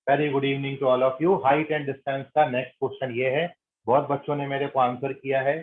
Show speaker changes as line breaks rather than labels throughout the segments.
Very good evening to all of you. Height and distance का next question ये है। बहुत बच्चों ने मेरे को आंसर किया है,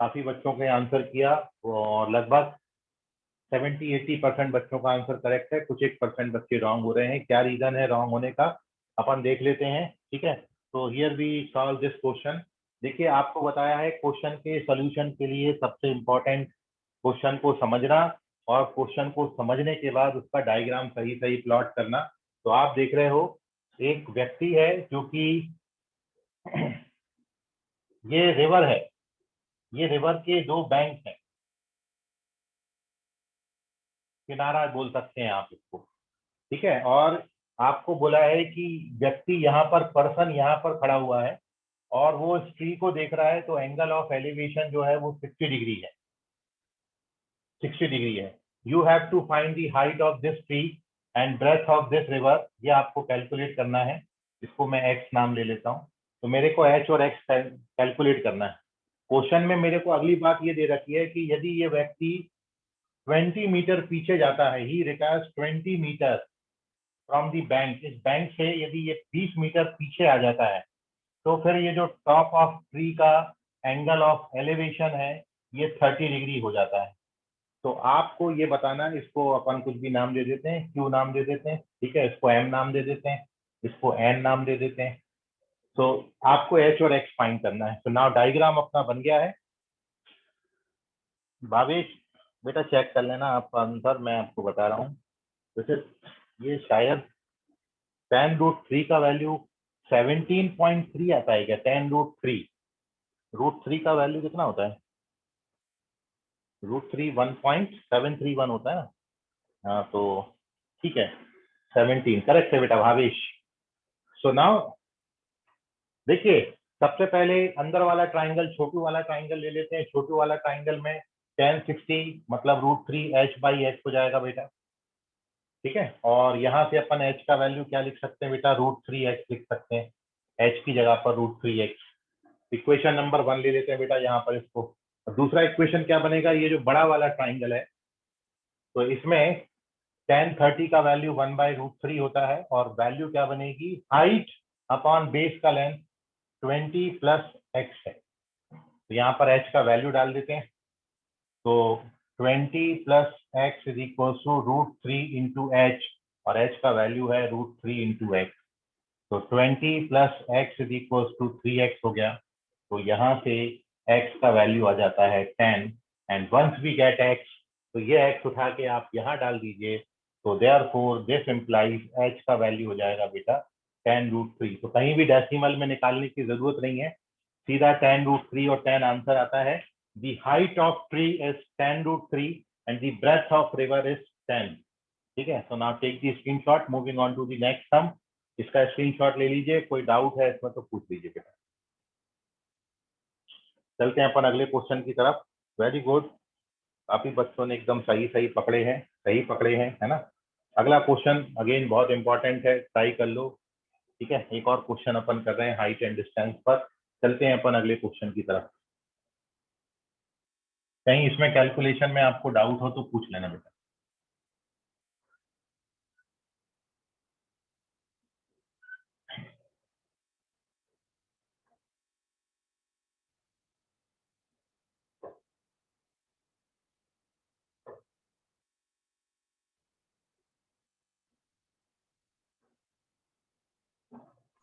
काफी बच्चों ने आंसर किया और लगभग 70-80% बच्चों का आंसर करेक्ट है। कुछ 1% बच्चे रॉन्ग हो रहे हैं। क्या रीजन है रॉन्ग होने का अपन देख लेते हैं, ठीक है। तो here we solve this question. देखिए आपको बताया है क्वेश्चन के सोल्यूशन के लिए सबसे इम्पोर्टेंट क्वेश्चन को समझना और क्वेश्चन को समझने के बाद उसका डायग्राम सही सही प्लॉट करना। तो आप देख रहे हो एक व्यक्ति है जो कि ये रिवर है, ये रिवर के दो बैंक हैं, किनारा बोल सकते हैं आप इसको, ठीक है। और आपको बोला है कि व्यक्ति यहाँ पर पर्सन यहाँ पर खड़ा हुआ है और वो इस ट्री को देख रहा है, तो एंगल ऑफ एलिवेशन जो है वो 60 डिग्री है, 60 डिग्री है। You have to find the height of this tree and breadth of this river. ये आपको कैलकुलेट करना है। इसको मैं एक्स नाम ले लेता हूँ। तो मेरे को एच और एक्स कैलकुलेट करना है। क्वेश्चन में मेरे को अगली बात ये दे रखी है कि यदि ये व्यक्ति 20 मीटर पीछे जाता है, he requires 20 metre from the bank, इस बैंक से यदि ये 20 मीटर पीछे आ जाता है तो फिर ये जो टॉप ऑफ ट्री का एंगल ऑफ एलिवेशन है ये 30 डिग्री हो जाता है। तो आपको ये बताना है, इसको अपन कुछ भी नाम दे देते हैं, क्यू नाम दे देते हैं, ठीक है। इसको एम नाम दे देते हैं, इसको एन नाम दे देते हैं। तो आपको एच और एक्स फाइंड करना है। तो नाउ डायग्राम अपना बन गया है। भावेश बेटा चेक कर लेना आपका आंसर, मैं आपको बता रहा हूँ। जैसे ये शायद tan√3 का वैल्यू 17.3 आता है क्या? tan√3, √3 का वैल्यू कितना होता है? √3 1.731 होता है ना। हाँ तो ठीक है, 17 करेक्ट है बेटा भावेश। सो नाउ देखिए सबसे पहले अंदर वाला ट्राइंगल, छोटू वाला ट्राइंगल ले लेते हैं। छोटू वाला ट्राइंगल में tan60 मतलब √3h/h हो जाएगा बेटा, ठीक है। और यहाँ से अपन h का वैल्यू क्या लिख सकते हैं बेटा? √3h लिख सकते हैं, h की जगह पर √3h। इक्वेशन नंबर 1 ले लेते हैं बेटा यहाँ पर इसको। और दूसरा इक्वेशन क्या बनेगा? ये जो बड़ा वाला ट्राइंगल है तो इसमें tan30 का वैल्यू 1/√3 होता है और वैल्यू क्या बनेगी? हाइट अपॉन बेस का लेंथ 20 प्लस एक्स है। तो यहाँ पर h का वैल्यू डाल देते हैं। तो 20 plus x is equal to √3 into h, और h का वैल्यू है √3 इंटू एक्स। तो 20 plus x is equal to 3x हो गया। तो यहाँ से x का वैल्यू आ जाता है 10, and once we get x तो ये x उठा के आप यहाँ डाल दीजिए। तो देयरफॉर दिस इम्प्लाइज h का वैल्यू हो जाएगा बेटा tan√3। तो कहीं भी डेसिमल में निकालने की जरूरत नहीं है, सीधा tan√3 और 10 आंसर आता है। The height of tree is tan√3 and the breadth of river is 10, ठीक है। तो now take the screenshot, moving on to the next sum. इसका स्क्रीनशॉट ले लीजिए, कोई डाउट है इसमें तो पूछ लीजिए बेटा। चलते हैं अपन अगले क्वेश्चन की तरफ। वेरी गुड, काफी बच्चों ने एकदम सही सही पकड़े हैं, सही पकड़े हैं, है ना। अगला क्वेश्चन अगेन बहुत इंपॉर्टेंट है, ट्राई कर लो, ठीक है। एक और क्वेश्चन अपन कर रहे हैं हाइट एंड डिस्टेंस पर। चलते हैं अपन अगले क्वेश्चन की तरफ। कहीं इसमें कैलकुलेशन में आपको डाउट हो तो पूछ लेना बेटा।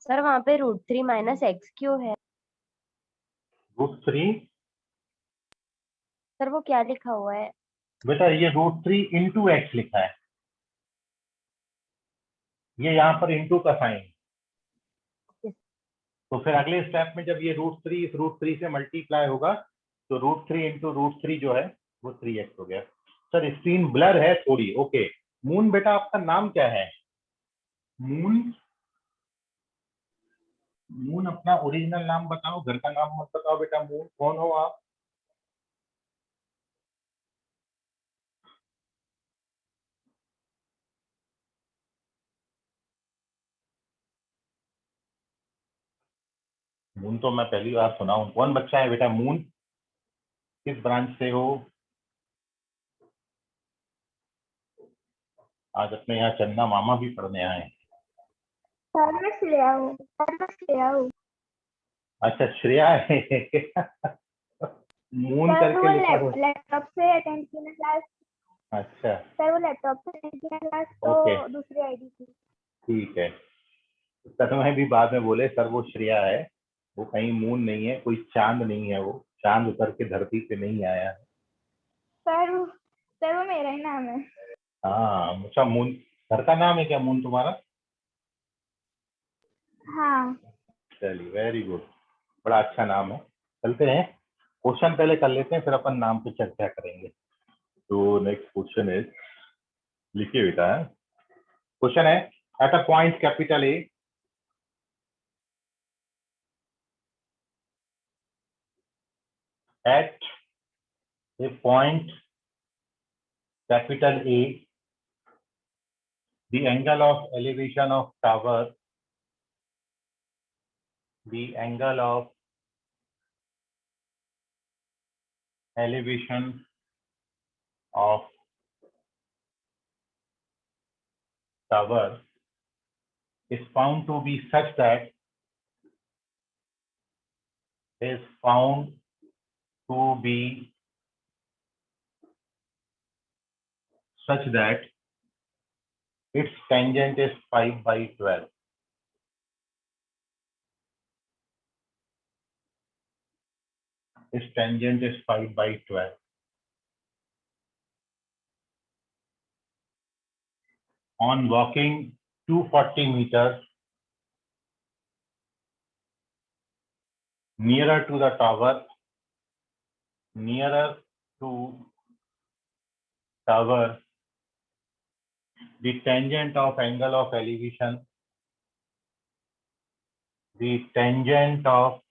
सर वहाँ पे √3 माइनस एक्स क्यों है?
√3
सर वो क्या लिखा हुआ है?
बेटा ये √3 इंटू एक्स लिखा है, ये यहाँ पर इंटू का साइन। तो फिर अगले स्टेप में जब ये √3 इस √3 से मल्टीप्लाई होगा तो √3 इंटू √3 जो है वो 3x हो गया। सर स्क्रीन ब्लर है थोड़ी, ओके। मून बेटा आपका नाम क्या है? मून, मून अपना ओरिजिनल नाम बताओ, घर का नाम मत बताओ बेटा। मून कौन हो आप? मून तो मैं पहली बार सुना हूँ। कौन बच्चा है बेटा मून? किस ब्रांच से हो? आज अपने यहाँ चंदा मामा भी पढ़ने आए हैं।
सर मैं श्रेया हूँ।
अच्छा श्रेया है। मून
सर
करके
वो
लिखा हो।
लैपटॉप से अटेंड किया क्लास।
अच्छा
सर वो लैपटॉप से अटेंड किया क्लास,
ओके
तो दूसरी आईडी थी।
ठीक है। सर में भी बाद में बोले सर वो श्रेया है, वो कहीं मून नहीं है, कोई चांद नहीं है, वो चांद उतर के धरती पे नहीं आया है।
सर वो मेरा ही नाम है।
हाँ अच्छा मून घर का नाम है क्या मून तुम्हारा?
हाँ
चलिए वेरी गुड, बड़ा अच्छा नाम है। चलते हैं क्वेश्चन पहले कर लेते हैं, फिर अपन नाम पे चर्चा करेंगे। तो नेक्स्ट क्वेश्चन इज, लिखिए बेटा, क्वेश्चन है eight a point capital A at a point capital A, the angle of elevation of tower, the angle of elevation of tower is found to be such that its tangent is 5/12. Its tangent is 5/12. On walking 240 meters nearer to the tower, the tangent of angle of elevation, the tangent of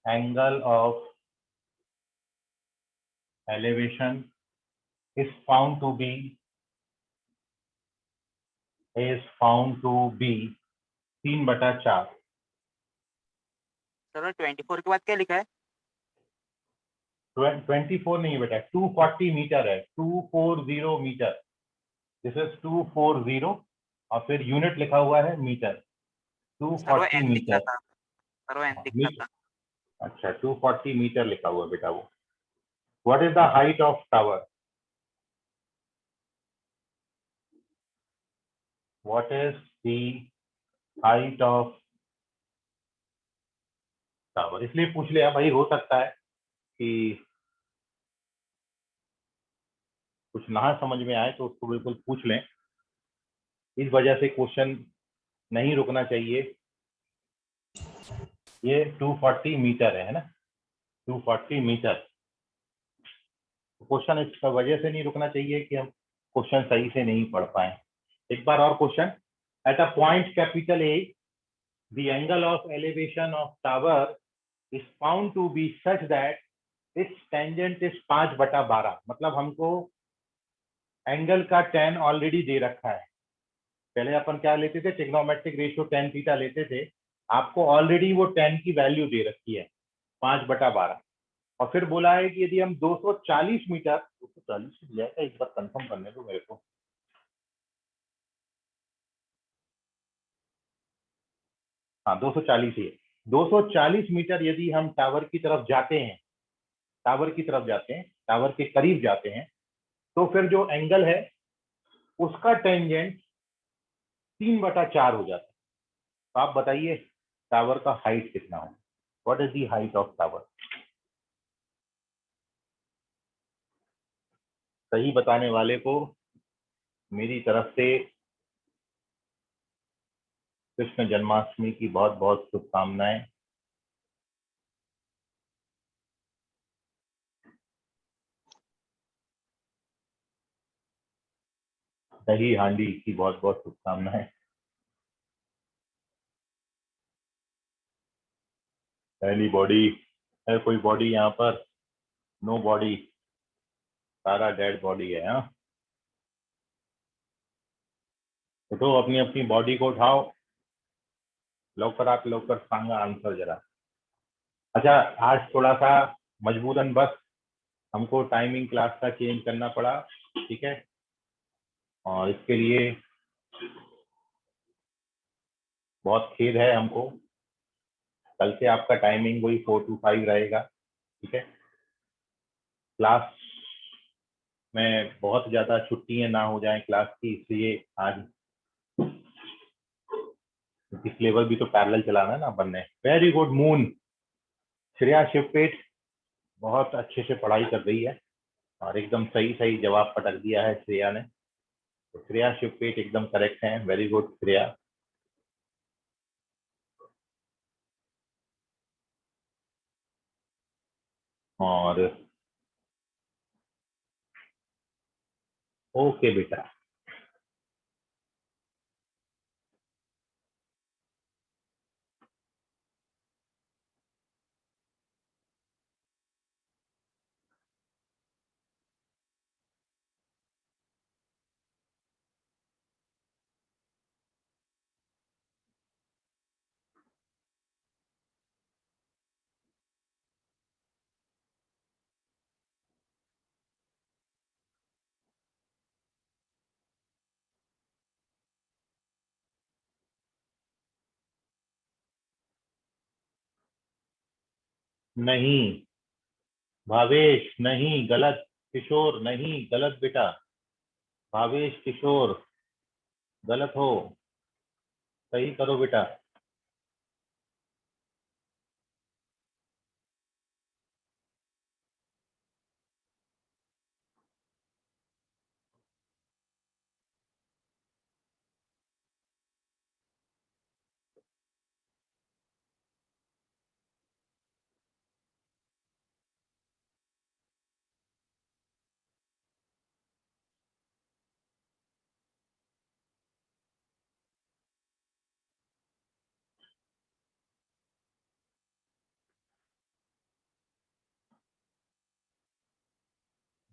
angle of elevation is found to be 3/4.
Sir ने 24 के बाद क्या लिखा है?
24 नहीं बेटा, 240 metre है, 240 metre. This is 240 और फिर यूनिट लिखा हुआ है मीटर,
सर वो
240
n दिखा
मीटर।
था। सर वो n दिखा था।
अच्छा 240 मीटर लिखा हुआ है बेटा वो। What is the height of tower? What is the height of tower? इसलिए पूछ लिया भाई, हो सकता है कि कुछ ना समझ में आए तो उसको बिल्कुल पूछ लें, इस वजह से क्वेश्चन नहीं रुकना चाहिए। ये 240 मीटर है ना, 240 मीटर। क्वेश्चन इस वजह से नहीं रुकना चाहिए कि हम क्वेश्चन सही से नहीं पढ़ पाए। एक बार और question, at a point capital A the angle of elevation of tower is found to be such that its tangent is 5/12। मतलब हमको एंगल का tan ऑलरेडी दे रखा है। पहले अपन क्या लेते थे, ट्रिग्नोमेट्रिक रेशियो tan थीटा लेते थे, आपको ऑलरेडी वो tan की वैल्यू दे रखी है 5/12। और फिर बोला है कि यदि हम 240 मीटर, 240 दिया है, एक बार कंफर्म करने दो मेरे को। हाँ 240 ही है। 240 मीटर यदि हम टावर की तरफ जाते हैं, टावर के करीब जाते हैं, तो फिर जो एंगल है उसका टेंजेंट 3/4 हो जाता है। तो आप बताइए टावर का हाइट कितना हो? What is the height of tower? सही बताने वाले को मेरी तरफ से कृष्ण जन्माष्टमी की बहुत बहुत शुभकामनाएं। दही हांडी की बहुत बहुत शुभकामनाएं। पहली बॉडी है, कोई बॉडी यहाँ पर? नो बॉडी, सारा डेड बॉडी है। हाँ तो अपनी अपनी बॉडी को उठाओ, लवकर सांगा आंसर जरा। अच्छा आज थोड़ा सा मजबूरन बस हमको टाइमिंग क्लास का चेंज करना पड़ा, ठीक है, और इसके लिए बहुत खेद है हमको। कल से आपका टाइमिंग वही 4 to 5 रहेगा, ठीक है। क्लास में बहुत ज़्यादा छुट्टियां ना हो जाएं क्लास की, इसलिए आज सिलेबस भी तो पैरेलल चलाना है ना अपन ने। Very good moon. Shreya Shivpet बहुत अच्छे से पढ़ाई कर रही है और एकदम सही सही जवाब पटक दिया है श्रेया ने। तो श्रेया शिवपेट एकदम करेक्ट है। Very good Shreya. और ओके बेटा। नहीं भावेश, नहीं, गलत। किशोर नहीं, गलत बेटा। भावेश किशोर गलत हो, सही करो बेटा।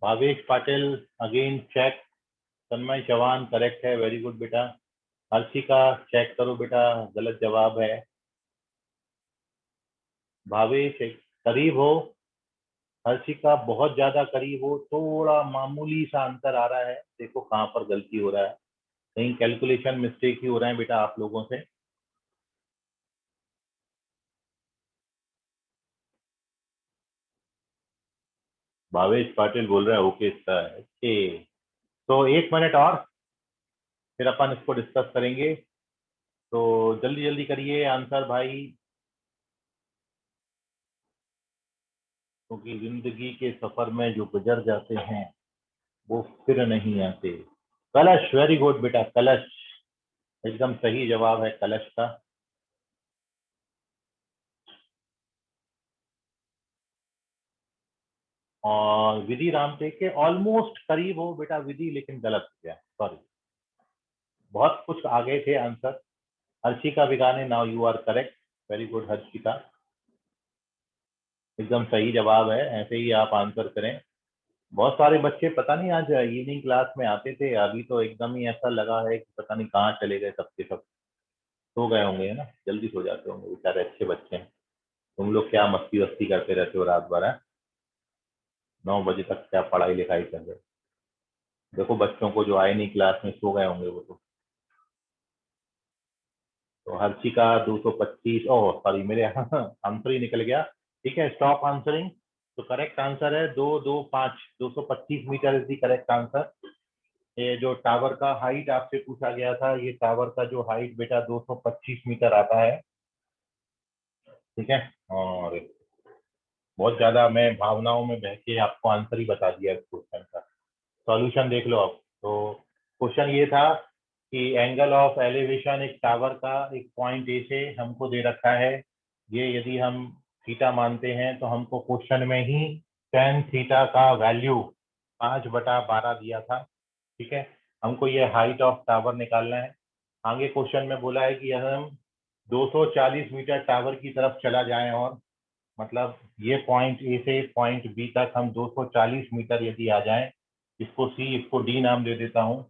Bhavesh Patil again check. Tanmay Chauhan correct है, वेरी गुड बेटा। हर्षिका चेक करो बेटा, गलत जवाब है। भावेश एक करीब हो, हर्षिका बहुत ज्यादा करीब हो, थोड़ा मामूली सा अंतर आ रहा है। देखो कहाँ पर गलती हो रहा है, कहीं कैलकुलेशन मिस्टेक ही हो रहे हैं बेटा आप लोगों से। भावेश पाटिल बोल रहा है ओके सर, ओके। तो 1 मिनट और, फिर अपन इसको डिस्कस करेंगे। तो जल्दी जल्दी करिए आंसर भाई, क्योंकि जिंदगी के सफर में जो गुजर जाते हैं वो फिर नहीं आते। कलश, वेरी गुड बेटा, कलश एकदम सही जवाब है कलश का। और विधि रामटेक के ऑलमोस्ट करीब हो बेटा विधि, लेकिन गलत हो गया, सॉरी। बहुत कुछ आगे थे answer. Harshika Bigane, now you are correct, very good Harshika, एकदम सही जवाब है। ऐसे ही आप आंसर करें। बहुत सारे बच्चे पता नहीं आज इवनिंग क्लास में आते थे, अभी तो एकदम ही ऐसा लगा है कि पता नहीं कहाँ चले गए सबके सब। सो गए होंगे, है ना, जल्दी सो जाते होंगे बेचारे, अच्छे बच्चे हैं। तुम लोग क्या मस्ती वस्ती करते रहते हो रात भर, है? 9 बजे तक क्या पढ़ाई लिखाई कर रहे हो? देखो बच्चों को जो आए नहीं क्लास में, सो गए होंगे वो तो हर्षिका 225, ओह सॉरी मेरे आंसर ही निकल गया। ठीक है, स्टॉप आंसरिंग। तो करेक्ट आंसर है 225, 225 metre is the correct answer. ये जो टावर का हाइट आपसे पूछा गया था, ये टावर का जो हाइट बेटा 225 मीटर आता है, ठीक है। और बहुत ज्यादा मैं भावनाओं में बह के आपको आंसर ही बता दिया इस क्वेश्चन का। सॉल्यूशन देख लो अब। तो क्वेश्चन ये था कि एंगल ऑफ एलिवेशन एक टावर का एक पॉइंट ए से हमको दे रखा है। ये यदि हम थीटा मानते हैं तो हमको क्वेश्चन में ही टेन थीटा का वैल्यू 5/12 दिया था, ठीक है। हमको ये हाइट ऑफ टावर निकालना है। आगे क्वेश्चन में बोला है कि हम 240 मीटर टावर की तरफ चला जाएं, और मतलब ये पॉइंट ए से पॉइंट बी तक हम 240 मीटर यदि आ जाएं, इसको सी इसको डी नाम दे देता हूं।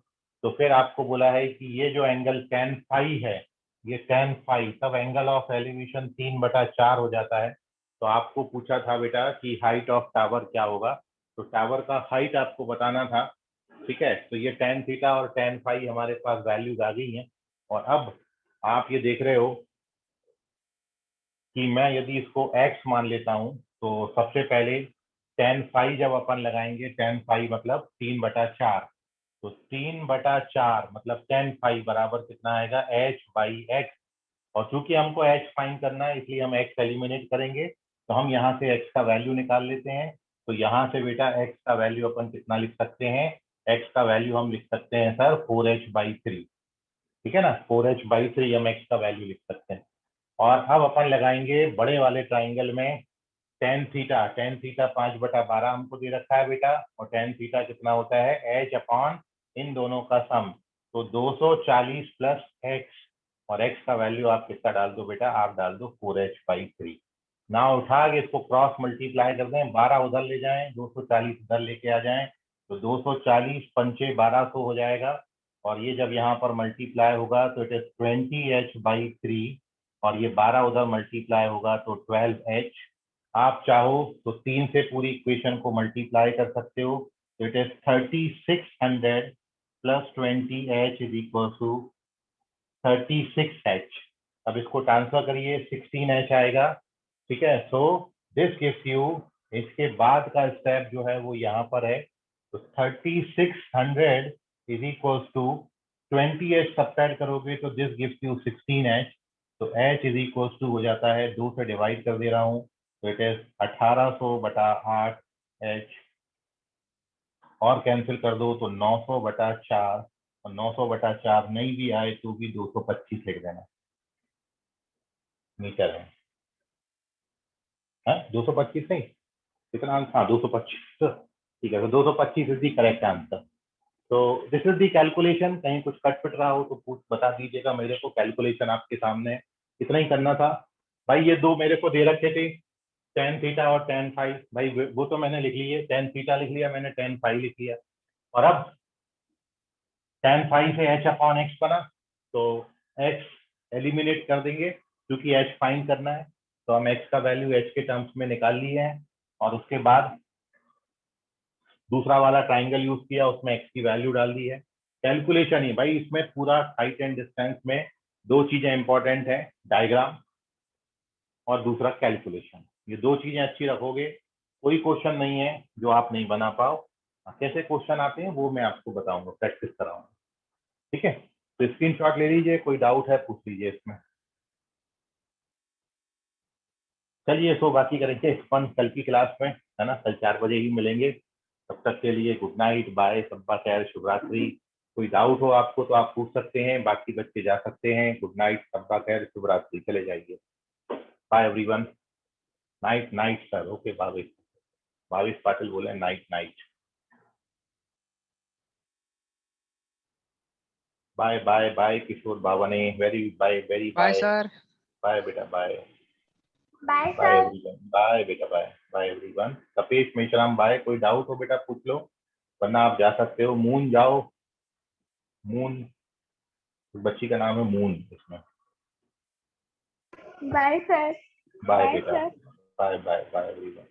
तो फिर आपको बोला है कि ये जो एंगल tan फाई है, ये tan फाई, तब एंगल ऑफ एलिवेशन 3/4 हो जाता है। तो आपको पूछा था बेटा कि हाइट ऑफ टावर क्या होगा, तो टावर का हाइट आपको बताना था, ठीक है। तो ये tan थीटा और tan फाई हमारे पास वैल्यूज आ गई हैं। और अब आप ये देख रहे हो कि मैं यदि इसको x मान लेता हूं तो सबसे पहले tan phi जब अपन लगाएंगे, tan phi मतलब 3/4, तो 3/4 मतलब tan phi बराबर कितना आएगा, h/x। और चूंकि हमको h फाइंड करना है इसलिए हम x एलिमिनेट करेंगे, तो हम यहाँ से x का वैल्यू निकाल लेते हैं। तो यहाँ से बेटा x का वैल्यू अपन कितना लिख सकते हैं, x का वैल्यू हम लिख सकते हैं सर 4h/3। ठीक है ना, 4h/3 हम x का वैल्यू लिख सकते हैं। और अब अपन लगाएंगे बड़े वाले ट्राइंगल में tan थीटा। tan थीटा 5/12 हमको दे रखा है बेटा, और tan थीटा कितना होता है, h अपॉन इन दोनों का सम, तो 240 प्लस x, और x का वैल्यू आप कितना डाल दो बेटा, आप डाल दो 4h/3। ना उठा के इसको क्रॉस मल्टीप्लाई कर दें, 12 उधर ले जाएं, 240 इधर लेके आ जाएं, तो 240 पंचे 1200 हो जाएगा। और ये जब यहाँ पर मल्टीप्लाई होगा तो इट इज 20h/3, और ये 12 उधर मल्टीप्लाई होगा तो 12h। आप चाहो तो 3 से पूरी इक्वेशन को मल्टीप्लाई कर सकते हो, तो it is 3600 plus 20h is equal to 36h। अब इसको ट्रांसफर करिए, 16h आएगा। ठीक है, सो दिस गिव्स यू, इसके बाद का स्टेप जो है वो यहाँ पर है, तो 3600 is equal to 20h subtract करोगे तो दिस गिव्स यू 16h। तो h इज इक्वल टू हो जाता है, 2 से डिवाइड कर दे रहा हूँ, तो इट इज 1800/8h, और कैंसिल कर दो तो 900/4, और 900/4 नहीं भी आए तो भी 225 लिख देना, मीटर है। 225 नहीं, कितना, हाँ 225, ठीक है, तो 225 इज द करेक्ट आंसर। तो दिस इज द कैलकुलेशन। कहीं कुछ कट पिट रहा हो तो पूछ बता दीजिएगा मेरे को, कैलकुलेशन आपके सामने है, इतना ही करना था। भाई ये दो मेरे को दे रखे थे, tan थीटा और tan फाई, भाई वो तो मैंने लिख लिए, tan थीटा लिख लिया मैंने, tan फाई लिख लिया, और अब tan फाई से h अपॉन x बना, तो x एलिमिनेट कर देंगे क्योंकि h फाइंड करना है, तो हम x का वैल्यू h के टर्म्स में निकाल लिए हैं, और उसके बाद दूसरा वाला ट्राइंगल यूज किया, उसमें x की वैल्यू डाल दी है। कैलकुलेशन ही भाई, इसमें पूरा हाइट एंड डिस्टेंस में दो चीजें इंपॉर्टेंट है, डायग्राम और दूसरा कैलकुलेशन। ये दो चीजें अच्छी रखोगे, कोई क्वेश्चन नहीं है जो आप नहीं बना पाओ। कैसे क्वेश्चन आते हैं वो मैं आपको बताऊंगा, प्रैक्टिस कराऊंगा। ठीक है, तो स्क्रीनशॉट ले लीजिए, कोई डाउट है पूछ लीजिए इसमें। चलिए, सो बाकी करेंगे अपन कल की क्लास में, है ना, कल 4 बजे ही मिलेंगे। तब तक के लिए गुड नाइट, बाय, सबका खैर, शुभ रात्रि। कोई डाउट हो आपको तो आप पूछ सकते हैं, बाकी बच्चे जा सकते हैं। गुड नाइट, सबका खैर, शुभ रात्रि, चले जाइए। Bye everyone. Night night sir, okay, Bhavesh, Bhavesh Patil बोले night night. Bye bye bye Kishor Baba ने, very bye, very
bye
bye.
Sir.
Bye बेटा, bye
bye
bye
sir.
Everyone, bye बेटा, bye bye everyone. Kapesh Meshram bye. कोई डाउट हो बेटा पूछ लो, वरना आप जा सकते हो। मून जाओ, मून, बच्ची का नाम है मून इसमें।
Bye sir.
बाय
बाय
बेटा,
sir.
Bye bye bye everyone.